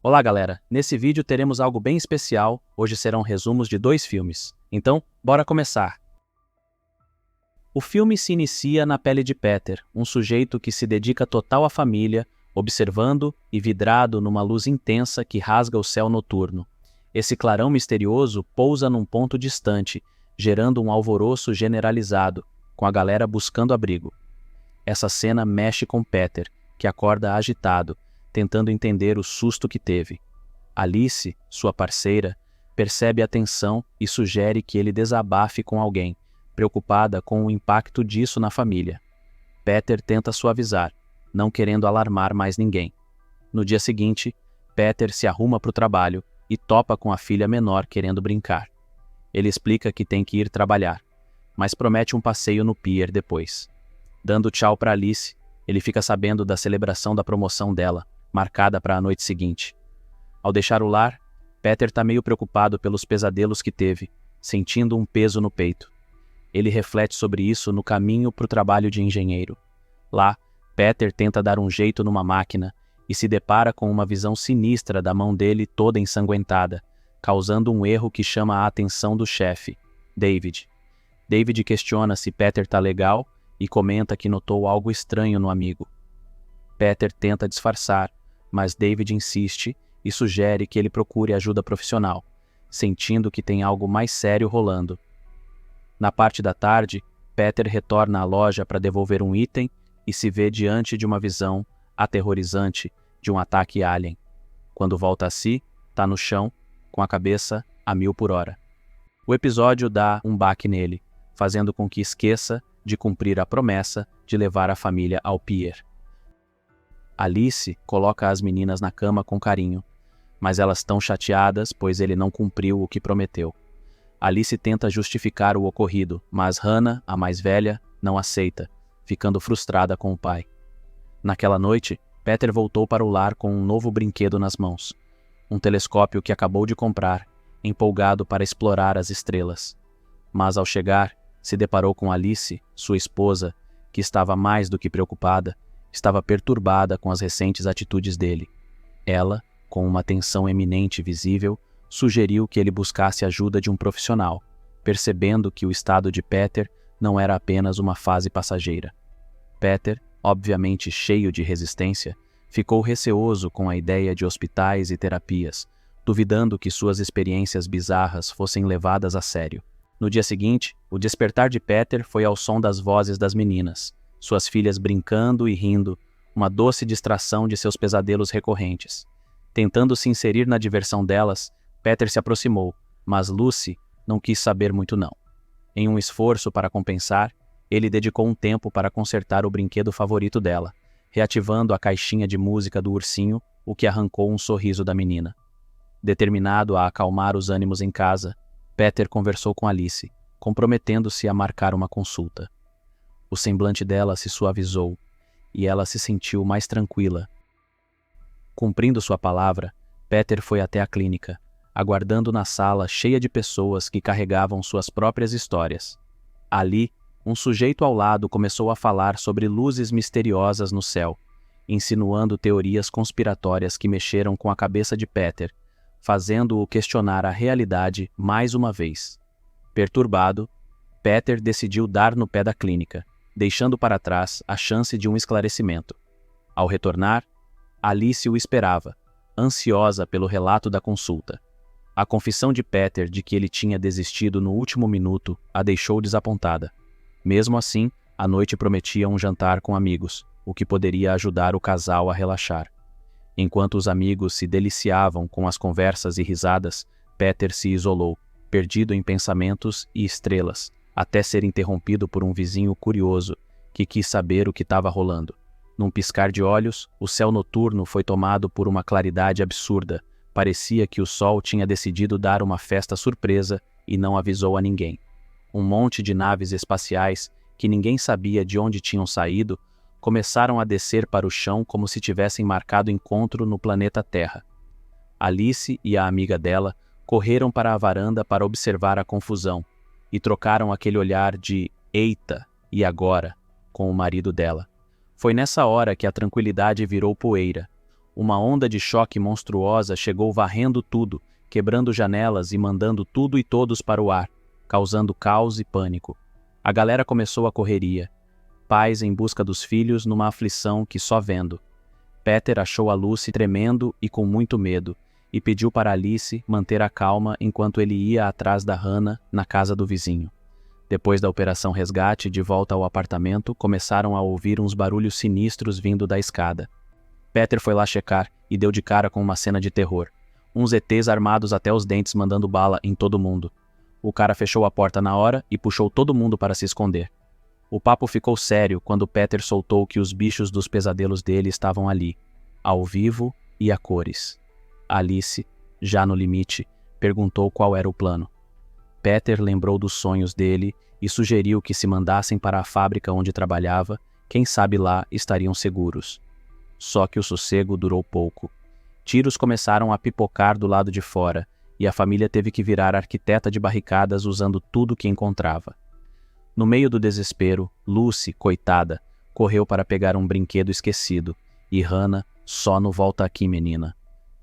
Olá, galera! Nesse vídeo teremos algo bem especial. Hoje serão resumos de 2 filmes. Então, bora começar! O filme se inicia na pele de Peter, um sujeito que se dedica total à família, observando e vidrado numa luz intensa que rasga o céu noturno. Esse clarão misterioso pousa num ponto distante, gerando um alvoroço generalizado, com a galera buscando abrigo. Essa cena mexe com Peter, que acorda agitado, tentando entender o susto que teve. Alice, sua parceira, percebe a tensão e sugere que ele desabafe com alguém, preocupada com o impacto disso na família. Peter tenta suavizar, não querendo alarmar mais ninguém. No dia seguinte, Peter se arruma para o trabalho e topa com a filha menor querendo brincar. Ele explica que tem que ir trabalhar, mas promete um passeio no pier depois. Dando tchau para Alice, ele fica sabendo da celebração da promoção dela, marcada para a noite seguinte. Ao deixar o lar, Peter está meio preocupado pelos pesadelos que teve, sentindo um peso no peito. Ele reflete sobre isso no caminho para o trabalho de engenheiro. Lá, Peter tenta dar um jeito numa máquina e se depara com uma visão sinistra da mão dele toda ensanguentada, causando um erro que chama a atenção do chefe, David. David questiona se Peter está legal e comenta que notou algo estranho no amigo. Peter tenta disfarçar, mas David insiste e sugere que ele procure ajuda profissional, sentindo que tem algo mais sério rolando. Na parte da tarde, Peter retorna à loja para devolver um item e se vê diante de uma visão aterrorizante de um ataque alien. Quando volta a si, está no chão, com a cabeça a 1000 por hora. O episódio dá um baque nele, fazendo com que esqueça de cumprir a promessa de levar a família ao pier. Alice coloca as meninas na cama com carinho, mas elas estão chateadas pois ele não cumpriu o que prometeu. Alice tenta justificar o ocorrido, mas Hannah, a mais velha, não aceita, ficando frustrada com o pai. Naquela noite, Peter voltou para o lar com um novo brinquedo nas mãos, um telescópio que acabou de comprar, empolgado para explorar as estrelas. Mas ao chegar, se deparou com Alice, sua esposa, que estava mais do que preocupada, estava perturbada com as recentes atitudes dele. Ela, com uma tensão eminente visível, sugeriu que ele buscasse ajuda de um profissional, percebendo que o estado de Peter não era apenas uma fase passageira. Peter, obviamente cheio de resistência, ficou receoso com a ideia de hospitais e terapias, duvidando que suas experiências bizarras fossem levadas a sério. No dia seguinte, o despertar de Peter foi ao som das vozes das meninas, suas filhas brincando e rindo, uma doce distração de seus pesadelos recorrentes. Tentando se inserir na diversão delas, Peter se aproximou, mas Lucy não quis saber muito não. Em um esforço para compensar, ele dedicou um tempo para consertar o brinquedo favorito dela, reativando a caixinha de música do ursinho, o que arrancou um sorriso da menina. Determinado a acalmar os ânimos em casa, Peter conversou com Alice, comprometendo-se a marcar uma consulta. O semblante dela se suavizou e ela se sentiu mais tranquila. Cumprindo sua palavra, Peter foi até a clínica, aguardando na sala cheia de pessoas que carregavam suas próprias histórias. Ali, um sujeito ao lado começou a falar sobre luzes misteriosas no céu, insinuando teorias conspiratórias que mexeram com a cabeça de Peter, fazendo-o questionar a realidade mais uma vez. Perturbado, Peter decidiu dar no pé da clínica, deixando para trás a chance de um esclarecimento. Ao retornar, Alice o esperava, ansiosa pelo relato da consulta. A confissão de Peter de que ele tinha desistido no último minuto a deixou desapontada. Mesmo assim, a noite prometia um jantar com amigos, o que poderia ajudar o casal a relaxar. Enquanto os amigos se deliciavam com as conversas e risadas, Peter se isolou, perdido em pensamentos e estrelas, até ser interrompido por um vizinho curioso, que quis saber o que estava rolando. Num piscar de olhos, o céu noturno foi tomado por uma claridade absurda. Parecia que o sol tinha decidido dar uma festa surpresa e não avisou a ninguém. Um monte de naves espaciais, que ninguém sabia de onde tinham saído, começaram a descer para o chão como se tivessem marcado encontro no planeta Terra. Alice e a amiga dela correram para a varanda para observar a confusão e trocaram aquele olhar de "Eita, e agora?" com o marido dela. Foi nessa hora que a tranquilidade virou poeira. Uma onda de choque monstruosa chegou varrendo tudo, quebrando janelas e mandando tudo e todos para o ar, causando caos e pânico. A galera começou a correria. Pais em busca dos filhos numa aflição que só vendo. Peter achou a Lucy tremendo e com muito medo, e pediu para Alice manter a calma enquanto ele ia atrás da Hannah na casa do vizinho. Depois da operação resgate, de volta ao apartamento, começaram a ouvir uns barulhos sinistros vindo da escada. Peter foi lá checar e deu de cara com uma cena de terror. Uns ETs armados até os dentes mandando bala em todo mundo. O cara fechou a porta na hora e puxou todo mundo para se esconder. O papo ficou sério quando Peter soltou que os bichos dos pesadelos dele estavam ali, ao vivo e a cores. Alice, já no limite, perguntou qual era o plano. Peter lembrou dos sonhos dele e sugeriu que se mandassem para a fábrica onde trabalhava, quem sabe lá estariam seguros. Só que o sossego durou pouco. Tiros começaram a pipocar do lado de fora, e a família teve que virar arquiteta de barricadas usando tudo que encontrava. No meio do desespero, Lucy, coitada, correu para pegar um brinquedo esquecido, e Hannah, só no volta aqui, menina.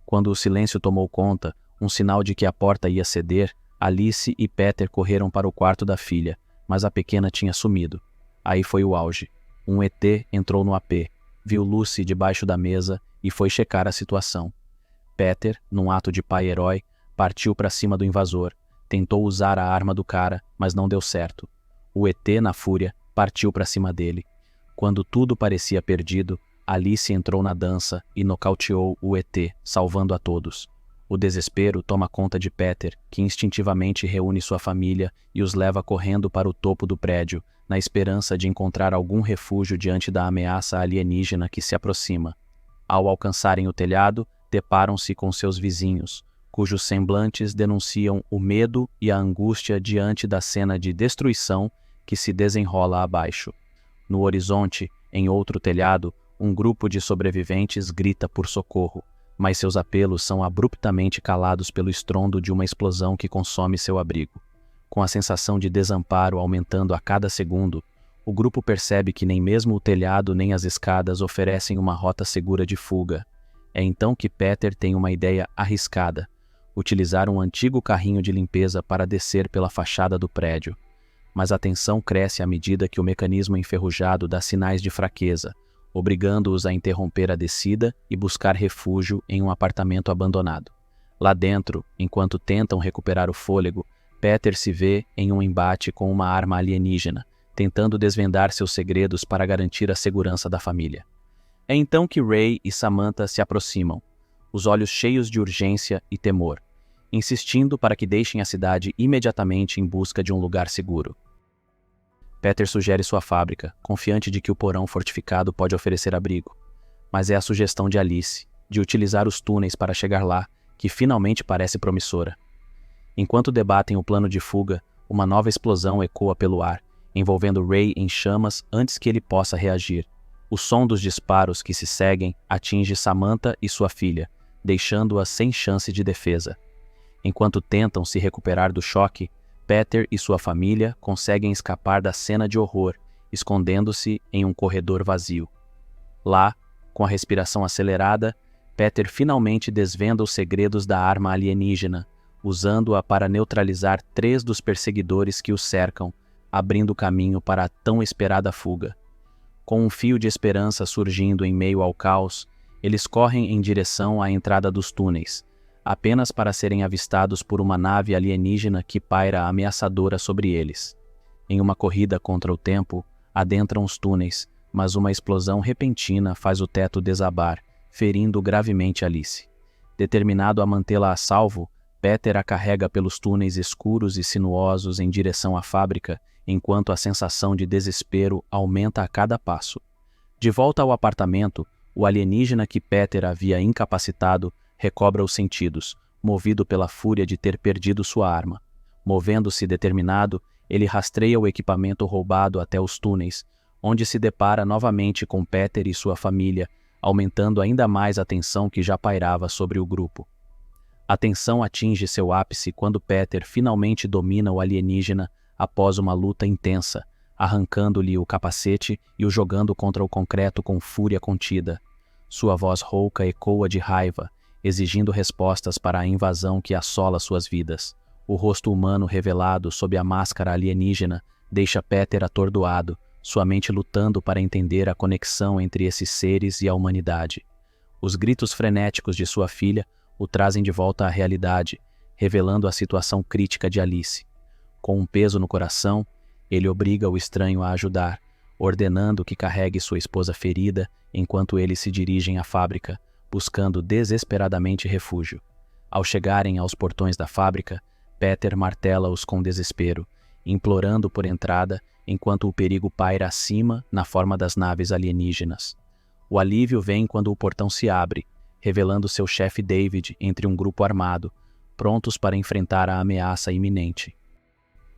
Quando o silêncio tomou conta, um sinal de que a porta ia ceder, Alice e Peter correram para o quarto da filha, mas a pequena tinha sumido. Aí foi o auge. Um ET entrou no AP, viu Lucy debaixo da mesa e foi checar a situação. Peter, num ato de pai-herói, partiu para cima do invasor, tentou usar a arma do cara, mas não deu certo. O ET, na fúria, partiu para cima dele. Quando tudo parecia perdido, Alice entrou na dança e nocauteou o ET, salvando a todos. O desespero toma conta de Peter, que instintivamente reúne sua família e os leva correndo para o topo do prédio, na esperança de encontrar algum refúgio diante da ameaça alienígena que se aproxima. Ao alcançarem o telhado, deparam-se com seus vizinhos, cujos semblantes denunciam o medo e a angústia diante da cena de destruição que se desenrola abaixo. No horizonte, em outro telhado, um grupo de sobreviventes grita por socorro, mas seus apelos são abruptamente calados pelo estrondo de uma explosão que consome seu abrigo. Com a sensação de desamparo aumentando a cada segundo, o grupo percebe que nem mesmo o telhado nem as escadas oferecem uma rota segura de fuga. É então que Peter tem uma ideia arriscada: utilizar um antigo carrinho de limpeza para descer pela fachada do prédio. Mas a tensão cresce à medida que o mecanismo enferrujado dá sinais de fraqueza, obrigando-os a interromper a descida e buscar refúgio em um apartamento abandonado. Lá dentro, enquanto tentam recuperar o fôlego, Peter se vê em um embate com uma arma alienígena, tentando desvendar seus segredos para garantir a segurança da família. É então que Ray e Samantha se aproximam, os olhos cheios de urgência e temor, insistindo para que deixem a cidade imediatamente em busca de um lugar seguro. Peter sugere sua fábrica, confiante de que o porão fortificado pode oferecer abrigo. Mas é a sugestão de Alice, de utilizar os túneis para chegar lá, que finalmente parece promissora. Enquanto debatem o plano de fuga, uma nova explosão ecoa pelo ar, envolvendo Ray em chamas antes que ele possa reagir. O som dos disparos que se seguem atinge Samantha e sua filha, deixando-as sem chance de defesa. Enquanto tentam se recuperar do choque, Peter e sua família conseguem escapar da cena de horror, escondendo-se em um corredor vazio. Lá, com a respiração acelerada, Peter finalmente desvenda os segredos da arma alienígena, usando-a para neutralizar 3 dos perseguidores que o cercam, abrindo caminho para a tão esperada fuga. Com um fio de esperança surgindo em meio ao caos, eles correm em direção à entrada dos túneis, apenas para serem avistados por uma nave alienígena que paira ameaçadora sobre eles. Em uma corrida contra o tempo, adentram os túneis, mas uma explosão repentina faz o teto desabar, ferindo gravemente Alice. Determinado a mantê-la a salvo, Peter a carrega pelos túneis escuros e sinuosos em direção à fábrica, enquanto a sensação de desespero aumenta a cada passo. De volta ao apartamento, o alienígena que Peter havia incapacitado recobra os sentidos, movido pela fúria de ter perdido sua arma. Movendo-se determinado, ele rastreia o equipamento roubado até os túneis, onde se depara novamente com Peter e sua família, aumentando ainda mais a tensão que já pairava sobre o grupo. A tensão atinge seu ápice quando Peter finalmente domina o alienígena após uma luta intensa, arrancando-lhe o capacete e o jogando contra o concreto com fúria contida. Sua voz rouca ecoa de raiva, exigindo respostas para a invasão que assola suas vidas. O rosto humano revelado sob a máscara alienígena deixa Peter atordoado, sua mente lutando para entender a conexão entre esses seres e a humanidade. Os gritos frenéticos de sua filha o trazem de volta à realidade, revelando a situação crítica de Alice. Com um peso no coração, ele obriga o estranho a ajudar, ordenando que carregue sua esposa ferida enquanto eles se dirigem à fábrica, buscando desesperadamente refúgio. Ao chegarem aos portões da fábrica, Peter martela-os com desespero, implorando por entrada enquanto o perigo paira acima na forma das naves alienígenas. O alívio vem quando o portão se abre, revelando seu chefe David entre um grupo armado, prontos para enfrentar a ameaça iminente.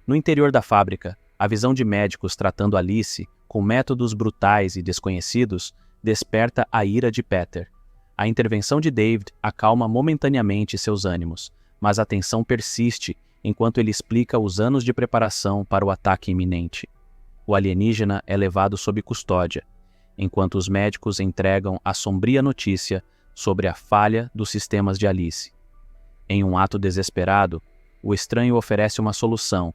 No interior da fábrica, a visão de médicos tratando Alice com métodos brutais e desconhecidos desperta a ira de Peter. A intervenção de David acalma momentaneamente seus ânimos, mas a tensão persiste enquanto ele explica os anos de preparação para o ataque iminente. O alienígena é levado sob custódia, enquanto os médicos entregam a sombria notícia sobre a falha dos sistemas de Alice. Em um ato desesperado, o estranho oferece uma solução,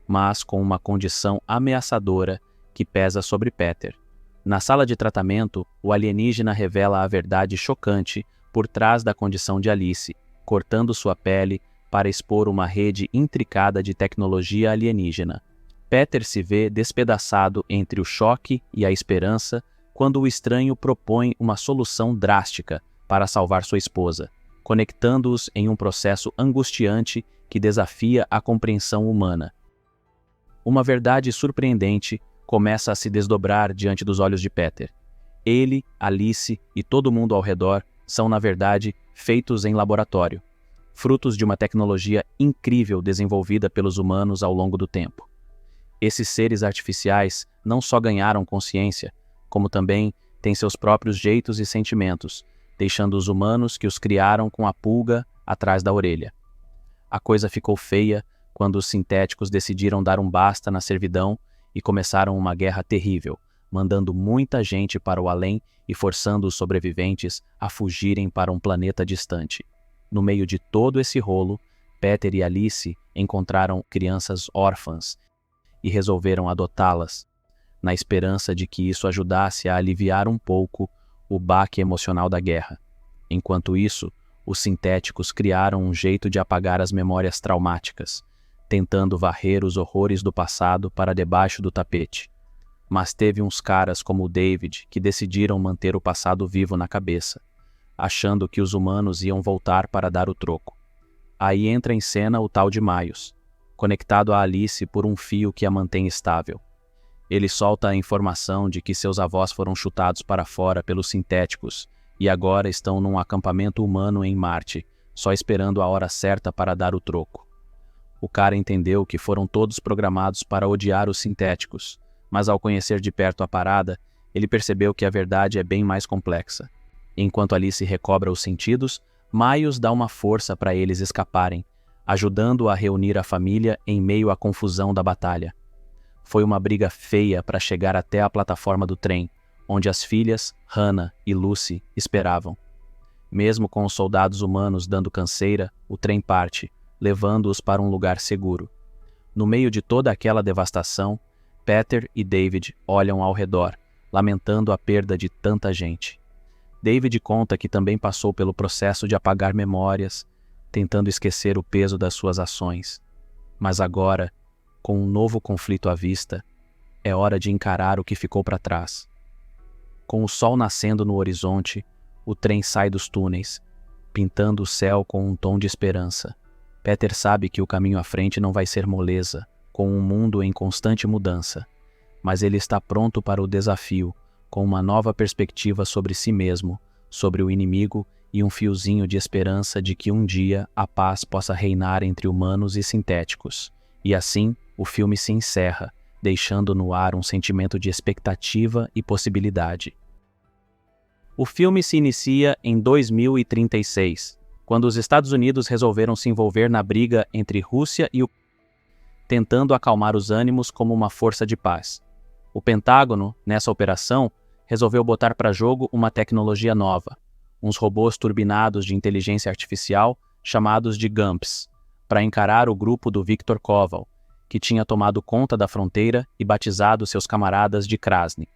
mas com uma condição ameaçadora que pesa sobre Peter. Na sala de tratamento, o alienígena revela a verdade chocante por trás da condição de Alice, cortando sua pele para expor uma rede intricada de tecnologia alienígena. Peter se vê despedaçado entre o choque e a esperança quando o estranho propõe uma solução drástica para salvar sua esposa, conectando-os em um processo angustiante que desafia a compreensão humana. Uma verdade surpreendente começa a se desdobrar diante dos olhos de Peter. Ele, Alice e todo mundo ao redor são, na verdade, feitos em laboratório, frutos de uma tecnologia incrível desenvolvida pelos humanos ao longo do tempo. Esses seres artificiais não só ganharam consciência, como também têm seus próprios jeitos e sentimentos, deixando os humanos que os criaram com a pulga atrás da orelha. A coisa ficou feia quando os sintéticos decidiram dar um basta na servidão e começaram uma guerra terrível, mandando muita gente para o além e forçando os sobreviventes a fugirem para um planeta distante. No meio de todo esse rolo, Peter e Alice encontraram crianças órfãs e resolveram adotá-las, na esperança de que isso ajudasse a aliviar um pouco o baque emocional da guerra. Enquanto isso, os sintéticos criaram um jeito de apagar as memórias traumáticas, tentando varrer os horrores do passado para debaixo do tapete. Mas teve uns caras como o David que decidiram manter o passado vivo na cabeça, achando que os humanos iam voltar para dar o troco. Aí entra em cena o tal de Miles, conectado a Alice por um fio que a mantém estável. Ele solta a informação de que seus avós foram chutados para fora pelos sintéticos e agora estão num acampamento humano em Marte, só esperando a hora certa para dar o troco. O cara entendeu que foram todos programados para odiar os sintéticos, mas ao conhecer de perto a parada, ele percebeu que a verdade é bem mais complexa. Enquanto Alice recobra os sentidos, Miles dá uma força para eles escaparem, ajudando a reunir a família em meio à confusão da batalha. Foi uma briga feia para chegar até a plataforma do trem, onde as filhas, Hannah e Lucy, esperavam. Mesmo com os soldados humanos dando canseira, o trem parte, levando-os para um lugar seguro. No meio de toda aquela devastação, Peter e David olham ao redor, lamentando a perda de tanta gente. David conta que também passou pelo processo de apagar memórias, tentando esquecer o peso das suas ações. Mas agora, com um novo conflito à vista, é hora de encarar o que ficou para trás. Com o sol nascendo no horizonte, o trem sai dos túneis, pintando o céu com um tom de esperança. Peter sabe que o caminho à frente não vai ser moleza, com um mundo em constante mudança, mas ele está pronto para o desafio, com uma nova perspectiva sobre si mesmo, sobre o inimigo e um fiozinho de esperança de que um dia a paz possa reinar entre humanos e sintéticos. E assim, o filme se encerra, deixando no ar um sentimento de expectativa e possibilidade. O filme se inicia em 2036, quando os Estados Unidos resolveram se envolver na briga entre Rússia e Ucrânia, tentando acalmar os ânimos como uma força de paz. O Pentágono, nessa operação, resolveu botar para jogo uma tecnologia nova, uns robôs turbinados de inteligência artificial chamados de GUMPs, para encarar o grupo do Viktor Koval, que tinha tomado conta da fronteira e batizado seus camaradas de Krasny.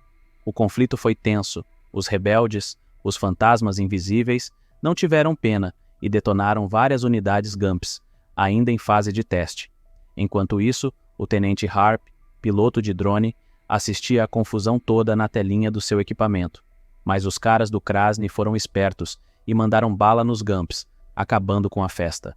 O conflito foi tenso, os rebeldes, os fantasmas invisíveis, não tiveram pena e detonaram várias unidades GUMPs, ainda em fase de teste. Enquanto isso, o tenente Harp, piloto de drone, assistia à confusão toda na telinha do seu equipamento. Mas os caras do Krasny foram espertos e mandaram bala nos GUMPs, acabando com a festa.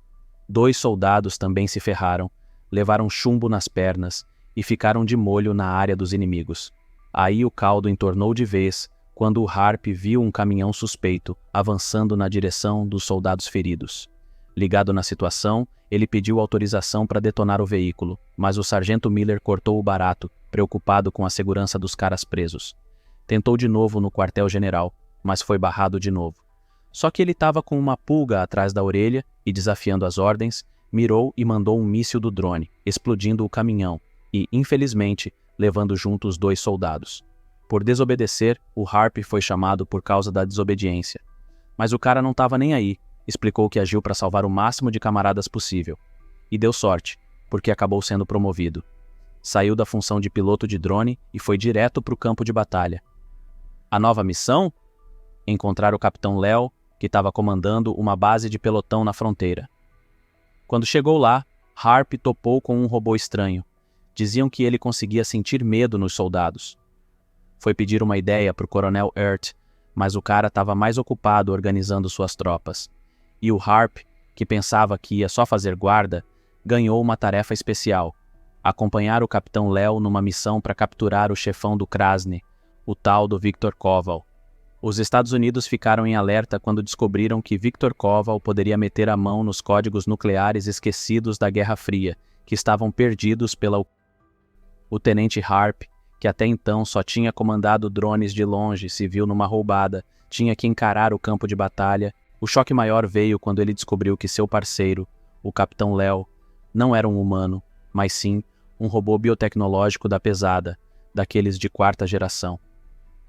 2 soldados também se ferraram, levaram chumbo nas pernas e ficaram de molho na área dos inimigos. Aí o caldo entornou de vez quando o Harp viu um caminhão suspeito avançando na direção dos soldados feridos. Ligado na situação, ele pediu autorização para detonar o veículo, mas o sargento Miller cortou o barato, preocupado com a segurança dos caras presos. Tentou de novo no quartel-general, mas foi barrado de novo. Só que ele estava com uma pulga atrás da orelha e, desafiando as ordens, mirou e mandou um míssil do drone, explodindo o caminhão e, infelizmente, levando junto os 2 soldados. Por desobedecer, o Harp foi chamado por causa da desobediência. Mas o cara não estava nem aí, explicou que agiu para salvar o máximo de camaradas possível. E deu sorte, porque acabou sendo promovido. Saiu da função de piloto de drone e foi direto para o campo de batalha. A nova missão? Encontrar o Capitão Léo, que estava comandando uma base de pelotão na fronteira. Quando chegou lá, Harp topou com um robô estranho. Diziam que ele conseguia sentir medo nos soldados. Foi pedir uma ideia para o Coronel Earth, mas o cara estava mais ocupado organizando suas tropas. E o Harp, que pensava que ia só fazer guarda, ganhou uma tarefa especial: acompanhar o Capitão Léo numa missão para capturar o chefão do Krasny, o tal do Viktor Koval. Os Estados Unidos ficaram em alerta quando descobriram que Viktor Koval poderia meter a mão nos códigos nucleares esquecidos da Guerra Fria, que estavam perdidos pela... O tenente Harp, que até então só tinha comandado drones de longe, se viu numa roubada, tinha que encarar o campo de batalha. O choque maior veio quando ele descobriu que seu parceiro, o Capitão Léo, não era um humano, mas sim um robô biotecnológico da pesada, daqueles de 4ª geração.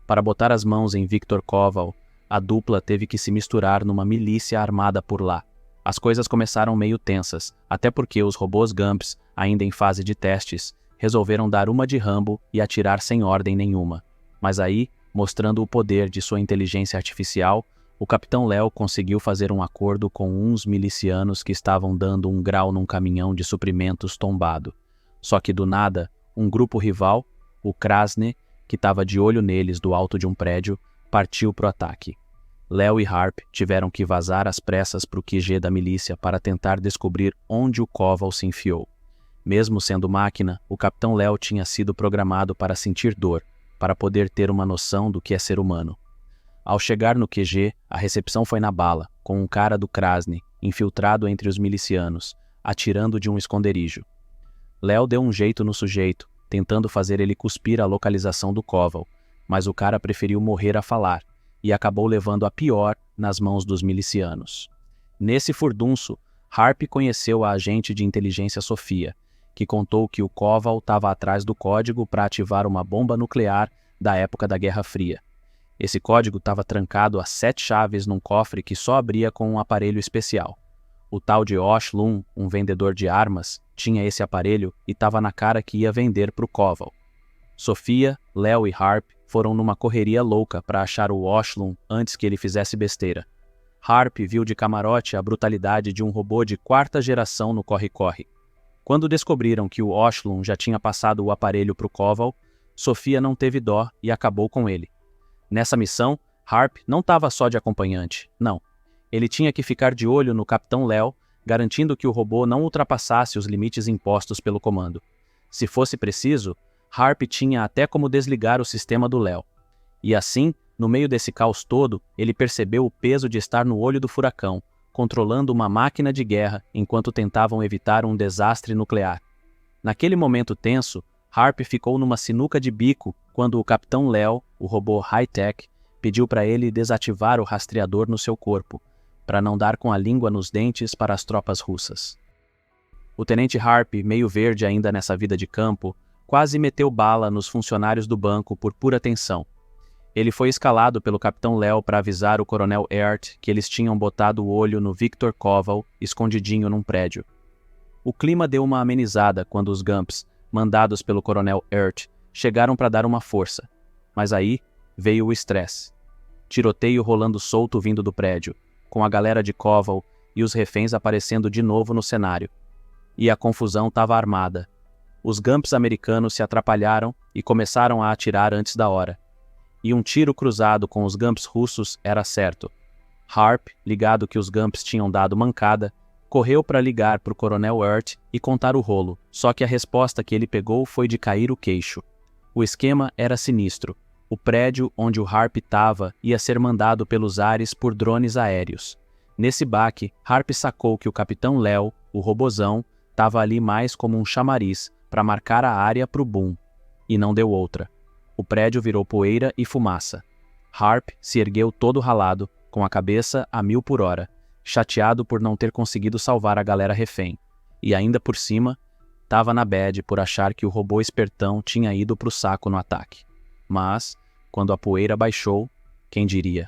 Para botar as mãos em Viktor Koval, a dupla teve que se misturar numa milícia armada por lá. As coisas começaram meio tensas, até porque os robôs GUMPs, ainda em fase de testes, resolveram dar uma de Rambo e atirar sem ordem nenhuma. Mas aí, mostrando o poder de sua inteligência artificial, o Capitão Léo conseguiu fazer um acordo com uns milicianos que estavam dando um grau num caminhão de suprimentos tombado. Só que do nada, um grupo rival, o Krasny, que estava de olho neles do alto de um prédio, partiu para o ataque. Léo e Harp tiveram que vazar às pressas para o QG da milícia para tentar descobrir onde o Koval se enfiou. Mesmo sendo máquina, o Capitão Léo tinha sido programado para sentir dor, para poder ter uma noção do que é ser humano. Ao chegar no QG, a recepção foi na bala, com um cara do Krasny, infiltrado entre os milicianos, atirando de um esconderijo. Léo deu um jeito no sujeito, tentando fazer ele cuspir a localização do Koval, mas o cara preferiu morrer a falar, e acabou levando a pior nas mãos dos milicianos. Nesse furdunço, Harp conheceu a agente de inteligência Sofia, que contou que o Koval estava atrás do código para ativar uma bomba nuclear da época da Guerra Fria. Esse código estava trancado a 7 chaves num cofre que só abria com um aparelho especial. O tal de Oshlum, um vendedor de armas, tinha esse aparelho e estava na cara que ia vender para o Koval. Sofia, Léo e Harp foram numa correria louca para achar o Oshlum antes que ele fizesse besteira. Harp viu de camarote a brutalidade de um robô de 4ª geração no corre-corre. Quando descobriram que o Oshlum já tinha passado o aparelho para o Koval, Sofia não teve dó e acabou com ele. Nessa missão, Harp não estava só de acompanhante, não. Ele tinha que ficar de olho no Capitão Léo, garantindo que o robô não ultrapassasse os limites impostos pelo comando. Se fosse preciso, Harp tinha até como desligar o sistema do Léo. E assim, no meio desse caos todo, ele percebeu o peso de estar no olho do furacão, controlando uma máquina de guerra enquanto tentavam evitar um desastre nuclear. Naquele momento tenso, Harp ficou numa sinuca de bico quando o Capitão Léo, o robô high-tech, pediu para ele desativar o rastreador no seu corpo, para não dar com a língua nos dentes para as tropas russas. O tenente Harp, meio verde ainda nessa vida de campo, quase meteu bala nos funcionários do banco por pura tensão. Ele foi escalado pelo Capitão Léo para avisar o Coronel Earth que eles tinham botado o olho no Victor Koval escondidinho num prédio. O clima deu uma amenizada quando os Gumps, mandados pelo Coronel Earth, chegaram para dar uma força. Mas aí veio o estresse. Tiroteio rolando solto vindo do prédio, com a galera de Koval e os reféns aparecendo de novo no cenário. E a confusão estava armada. Os Gumps americanos se atrapalharam e começaram a atirar antes da hora. E um tiro cruzado com os Gumps russos era certo. Harp, ligado que os Gumps tinham dado mancada, correu para ligar para o Coronel Earth e contar o rolo, só que a resposta que ele pegou foi de cair o queixo. O esquema era sinistro. O prédio onde o Harp estava ia ser mandado pelos ares por drones aéreos. Nesse baque, Harp sacou que o Capitão Léo, o robozão, estava ali mais como um chamariz para marcar a área para o boom. E não deu outra. O prédio virou poeira e fumaça. Harp se ergueu todo ralado, com a cabeça a 1000 por hora, chateado por não ter conseguido salvar a galera refém. E ainda por cima, estava na bad por achar que o robô espertão tinha ido pro saco no ataque. Mas, quando a poeira baixou, quem diria?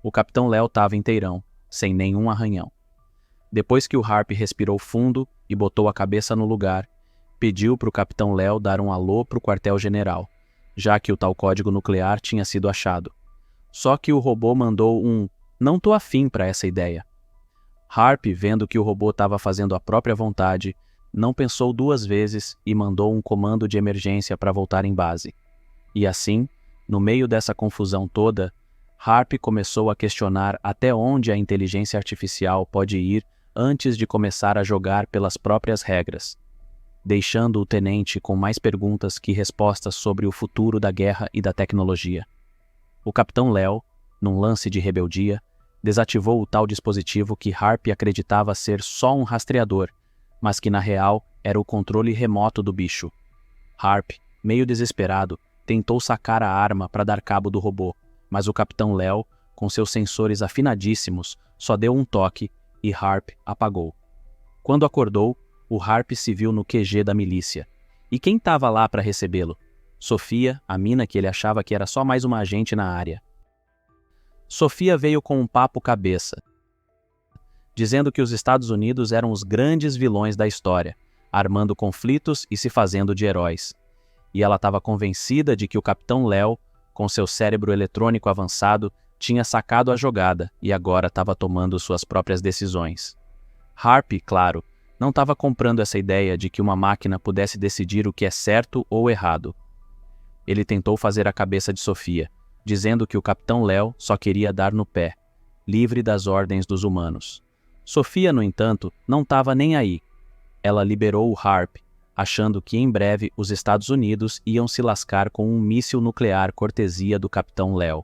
O Capitão Léo estava inteirão, sem nenhum arranhão. Depois que o Harp respirou fundo e botou a cabeça no lugar, pediu para o Capitão Léo dar um alô para o quartel-general, já que o tal código nuclear tinha sido achado. Só que o robô mandou um "não tô afim" para essa ideia. Harp, vendo que o robô estava fazendo a própria vontade, não pensou 2 vezes e mandou um comando de emergência para voltar em base. E assim, no meio dessa confusão toda, Harp começou a questionar até onde a inteligência artificial pode ir antes de começar a jogar pelas próprias regras, deixando o tenente com mais perguntas que respostas sobre o futuro da guerra e da tecnologia. O Capitão Léo, num lance de rebeldia, desativou o tal dispositivo que Harp acreditava ser só um rastreador, mas que na real era o controle remoto do bicho. Harp, meio desesperado, tentou sacar a arma para dar cabo do robô, mas o Capitão Léo, com seus sensores afinadíssimos, só deu um toque e Harp apagou. Quando acordou, o Harp se viu no QG da milícia. E quem estava lá para recebê-lo? Sofia, a mina que ele achava que era só mais uma agente na área. Sofia veio com um papo cabeça, dizendo que os Estados Unidos eram os grandes vilões da história, armando conflitos e se fazendo de heróis. E ela estava convencida de que o Capitão Léo, com seu cérebro eletrônico avançado, tinha sacado a jogada e agora estava tomando suas próprias decisões. Harp, claro, não estava comprando essa ideia de que uma máquina pudesse decidir o que é certo ou errado. Ele tentou fazer a cabeça de Sofia, dizendo que o Capitão Léo só queria dar no pé, livre das ordens dos humanos. Sofia, no entanto, não estava nem aí. Ela liberou o Harp, achando que em breve os Estados Unidos iam se lascar com um míssil nuclear cortesia do Capitão Léo.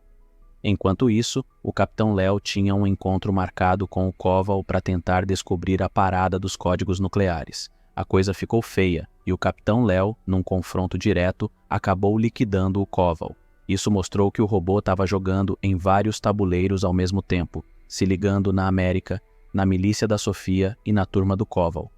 Enquanto isso, o Capitão Léo tinha um encontro marcado com o Koval para tentar descobrir a parada dos códigos nucleares. A coisa ficou feia e o Capitão Léo, num confronto direto, acabou liquidando o Koval. Isso mostrou que o robô estava jogando em vários tabuleiros ao mesmo tempo, se ligando na América, na milícia da Sofia e na turma do Koval.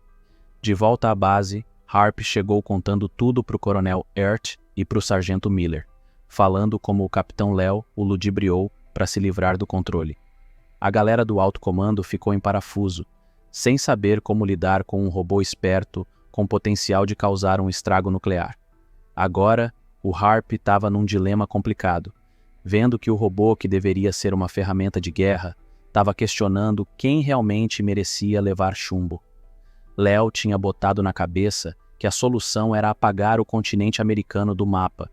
De volta à base, Harp chegou contando tudo para o Coronel Earth e para o Sargento Miller, falando como o Capitão Léo o ludibriou para se livrar do controle. A galera do alto comando ficou em parafuso, sem saber como lidar com um robô esperto com potencial de causar um estrago nuclear. Agora, o Harp estava num dilema complicado, vendo que o robô que deveria ser uma ferramenta de guerra estava questionando quem realmente merecia levar chumbo. Léo tinha botado na cabeça que a solução era apagar o continente americano do mapa,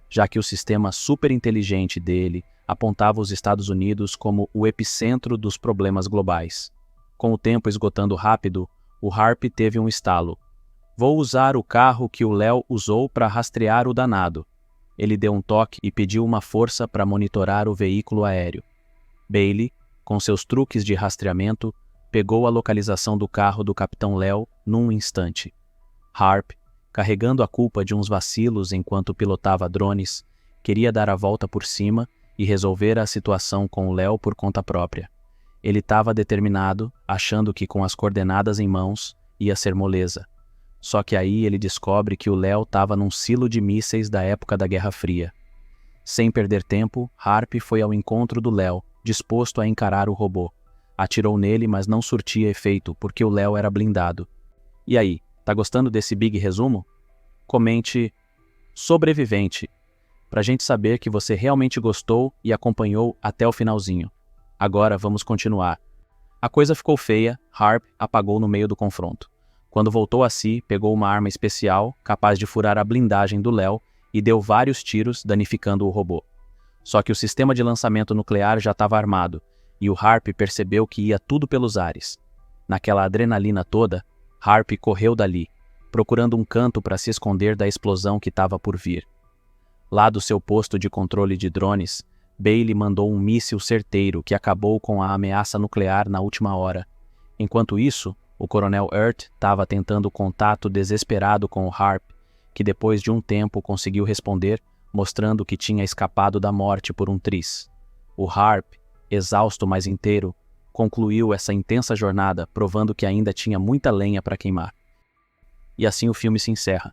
já que o sistema superinteligente dele apontava os Estados Unidos como o epicentro dos problemas globais. Com o tempo esgotando rápido, o Harp teve um estalo. "Vou usar o carro que o Léo usou para rastrear o danado." Ele deu um toque e pediu uma força para monitorar o veículo aéreo. Bailey, com seus truques de rastreamento, pegou a localização do carro do Capitão Léo num instante. Harp, carregando a culpa de uns vacilos enquanto pilotava drones, queria dar a volta por cima e resolver a situação com o Léo por conta própria. Ele estava determinado, achando que com as coordenadas em mãos ia ser moleza. Só que aí ele descobre que o Léo estava num silo de mísseis da época da Guerra Fria. Sem perder tempo, Harp foi ao encontro do Léo, disposto a encarar o robô. Atirou nele, mas não surtia efeito, porque o Léo era blindado. E aí, tá gostando desse big resumo? Comente sobrevivente, pra gente saber que você realmente gostou e acompanhou até o finalzinho. Agora vamos continuar. A coisa ficou feia, Harp apagou no meio do confronto. Quando voltou a si, pegou uma arma especial, capaz de furar a blindagem do Léo, e deu vários tiros, danificando o robô. Só que o sistema de lançamento nuclear já estava armado, e o Harp percebeu que ia tudo pelos ares. Naquela adrenalina toda, Harp correu dali, procurando um canto para se esconder da explosão que estava por vir. Lá do seu posto de controle de drones, Bailey mandou um míssil certeiro que acabou com a ameaça nuclear na última hora. Enquanto isso, o Coronel Earth estava tentando contato desesperado com o Harp, que depois de um tempo conseguiu responder, mostrando que tinha escapado da morte por um tris. O Harp, exausto mas inteiro, concluiu essa intensa jornada, provando que ainda tinha muita lenha para queimar. E assim o filme se encerra.